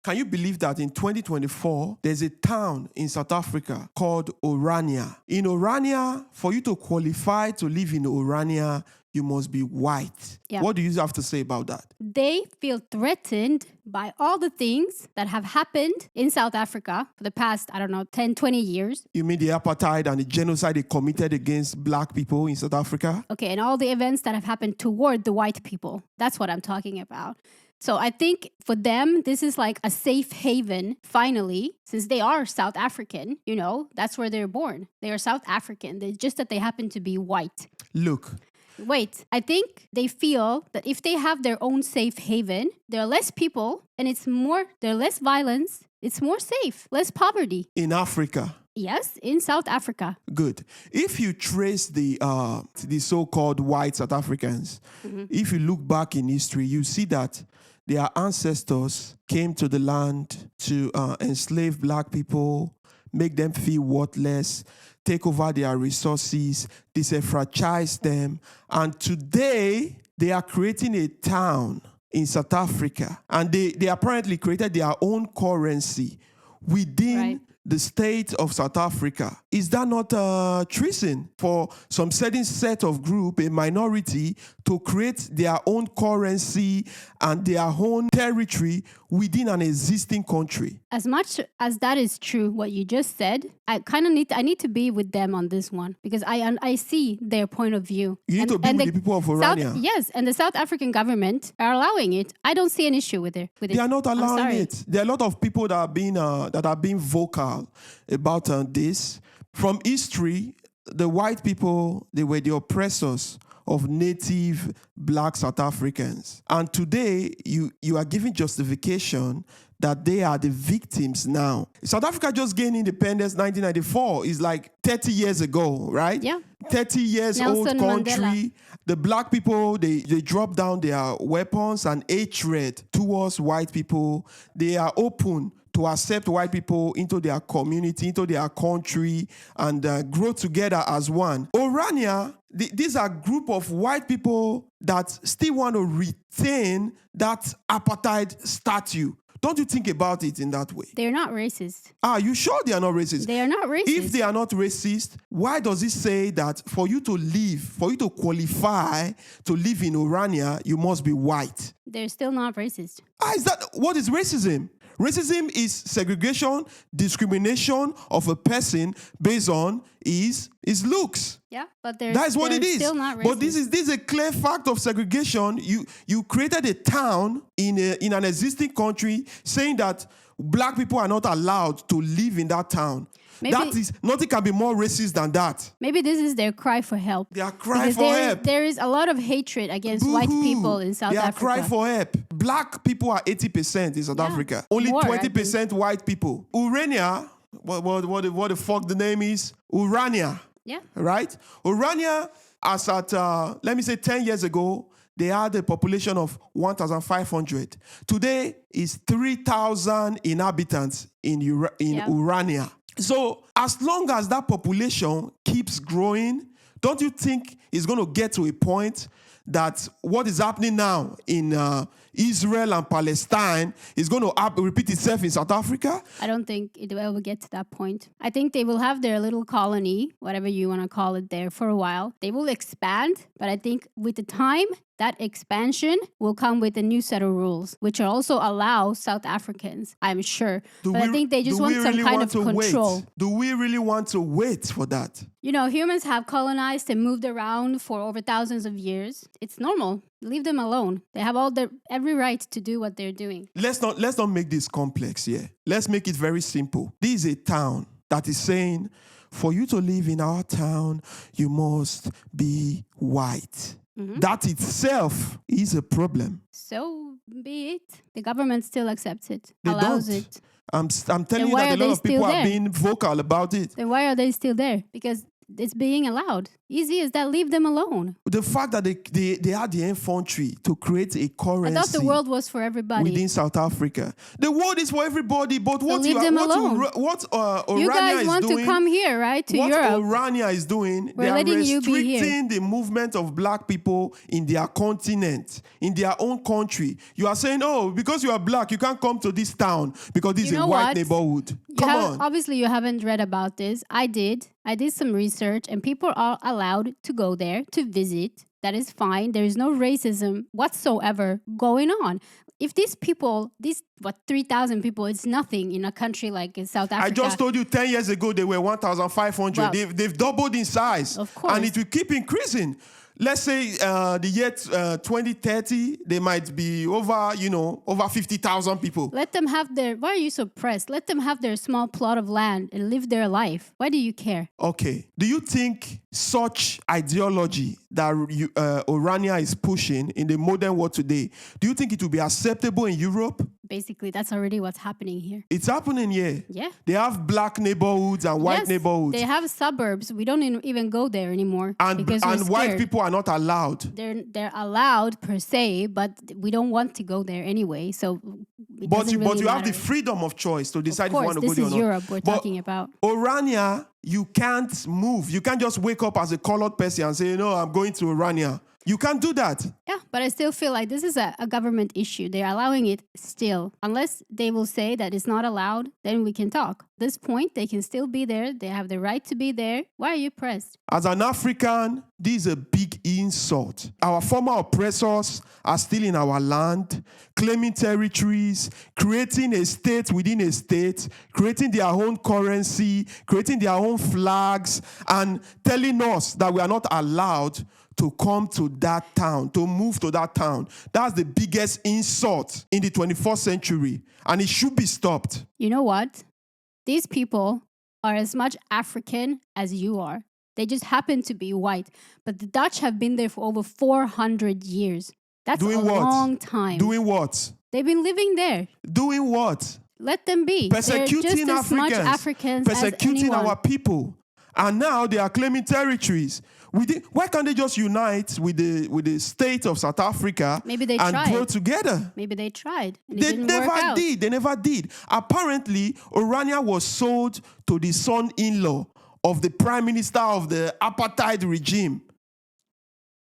Can you believe that in 2024, there's a town in South Africa called Orania? In Orania, for you to qualify to live in Orania, you must be white. Yeah. What do you have to say about that? They feel threatened by all the things that have happened in South Africa for the past, 10, 20 years. You mean the apartheid and the genocide they committed against black people in South Africa? Okay, and all the events that have happened toward the white people. That's what I'm talking about. So I think for them, this is like a safe haven, finally, since they are South African, that's where they're born. They are South African. It's just that they happen to be white. Look. Wait, I think they feel that if they have their own safe haven, there are less people and there's less violence. It's more safe, less poverty. In Africa? Yes, in South Africa. Good. If you trace the so-called white South Africans, if you look back in history, you see that their ancestors came to the land to enslave black people, make them feel worthless, take over their resources, disenfranchise them. And today, they are creating a town in South Africa. And they apparently created their own currency within the state of South Africa. Is that not treason for some certain set of group, a minority, to create their own currency and their own territory within an existing country? As much as that is true, what you just said, I need to be with them on this one because I see their point of view. You need to be with the people of Orania. Yes, and the South African government are allowing it. I don't see an issue with it. They are not allowing it. There are a lot of people that are being vocal about this. From history, the white people, they were the oppressors of native black South Africans. And today, you are giving justification that they are the victims now. South Africa just gained independence 1994. It's like 30 years ago, right? Yeah. 30 years old country. Mandela. The black people, they drop down their weapons and hatred towards white people. They are open to accept white people into their community, into their country, and grow together as one. Orania, these are a group of white people that still want to retain that apartheid statue. Don't you think about it in that way? They're not racist. Are you sure they are not racist? They are not racist. If they are not racist, why does it say that for you to live, for you to qualify to live in Orania, you must be white? They're still not racist. What is racism? Racism is segregation, discrimination of a person based on his looks. Yeah, but that's what it is. Still not racist. But this is a clear fact of segregation. You created a town in an existing country saying that black people are not allowed to live in that town. Nothing can be more racist than that. Maybe this is their cry for help. Their cry for help. There is a lot of hatred against white people in South Africa. Their cry for help. Black people are 80% in South Africa. Only 20% white people. Orania, what the fuck the name is? Orania. Yeah. Right? Orania, as at, let me say 10 years ago, they had a population of 1,500. Today is 3,000 inhabitants in Orania. So as long as that population keeps growing, don't you think it's going to get to a point that what is happening now in Israel and Palestine is going to repeat itself in South Africa? I don't think it will ever get to that point. I think they will have their little colony, whatever you want to call it, there for a while. They will expand, but I think with the time, that expansion will come with a new set of rules, which will also allow South Africans, I'm sure. I think they just want some kind of control. Do we really want to wait for that? Humans have colonized and moved around for over thousands of years. It's normal. Leave them alone. They have every right to do what they're doing. Let's not make this complex here. Let's make it very simple. This is a town that is saying, for you to live in our town, you must be white. Mm-hmm. That itself is a problem. So be it. The government still accepts it, they allows don't. it. I'm telling you that a lot of people are being vocal about it. Then why are they still there? Because it's being allowed. Easy as that. Leave them alone. The fact that they had the infantry to create a I currency thought the world was for everybody. within South Africa. The world is for everybody, but what leave them alone. Orania You guys is want doing, to come here, right? To what Europe. Orania is doing, We're they are letting you be here. restricting the movement of black people in their continent, in their own country. You are saying, oh, because you are black, you can't come to this town because this is a white neighborhood. Come on. Obviously, you haven't read about this. I did some research, and people are allowed to go there to visit. That is fine. There is no racism whatsoever going on. If these people, 3,000 people, it's nothing in a country like South Africa. I just told you 10 years ago they were 1,500. Well, they've doubled in size. Of course. And it will keep increasing. Let's say the year 2030, they might be over 50,000 people. Let them have why are you so pressed? Let them have their small plot of land and live their life. Why do you care? Okay. Do you think such ideology that Orania is pushing in the modern world today, do you think it will be acceptable in Europe? Basically, that's already what's happening here. It's happening here. Yeah. They have black neighborhoods and white neighborhoods. They have suburbs. We don't even go there anymore. And white people are not allowed. They're allowed per se, but we don't want to go there anyway. So But you have the freedom of choice to decide if you want to go there or not. This is Europe we're talking about. Orania, you can't move. You can't just wake up as a colored person and say, no, I'm going to Orania. You can't do that. Yeah, but I still feel like this is a government issue. They're allowing it still. Unless they will say that it's not allowed, then we can talk. At this point, they can still be there. They have the right to be there. Why are you pressed? As an African, this is a big insult. Our former oppressors are still in our land, claiming territories, creating a state within a state, creating their own currency, creating their own flags, and telling us that we are not allowed to come to that town, to move to that town. That's the biggest insult in the 21st century, and it should be stopped. You know what? These people are as much African as you are. They just happen to be white. But the Dutch have been there for over 400 years. That's Doing a what? long time. Doing what? They've been living there. Doing what? Let them be. Persecuting They're just as much Africans persecuting as anyone. our people. And now they are claiming territories. Why can't they just unite with the state of South Africa Maybe they and tried. grow together? Maybe they tried. And it They didn't never work out. did. They never did. Apparently, Orania was sold to the son-in-law of the prime minister of the apartheid regime.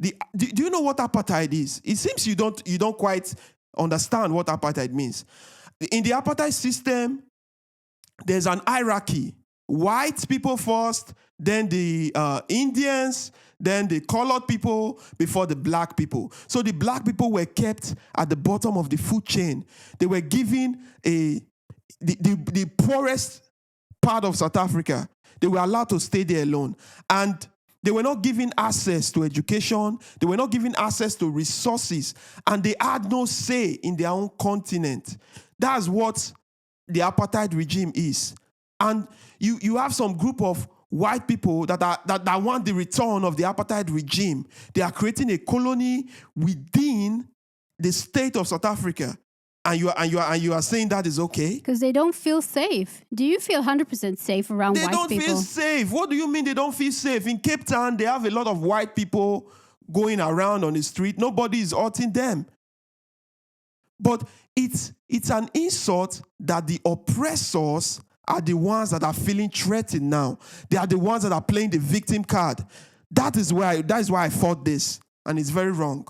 Do you know what apartheid is? It seems you don't quite understand what apartheid means. In the apartheid system, there's an hierarchy. White people first, then the Indians, then the colored people, before the black people. So the black people were kept at the bottom of the food chain. They were given the poorest part of South Africa. They were allowed to stay there alone. And they were not given access to education. They were not given access to resources. And they had no say in their own continent. That's what the apartheid regime is. And you have some group of white people that want the return of the apartheid regime. They are creating a colony within the state of South Africa. And you are saying that is okay? Because they don't feel safe. Do you feel 100% safe around white people? They don't feel safe. What do you mean they don't feel safe? In Cape Town, they have a lot of white people going around on the street. Nobody is hurting them. But it's an insult that the oppressors are the ones that are feeling threatened now. They are the ones that are playing the victim card. That is why I fought this, and it's very wrong.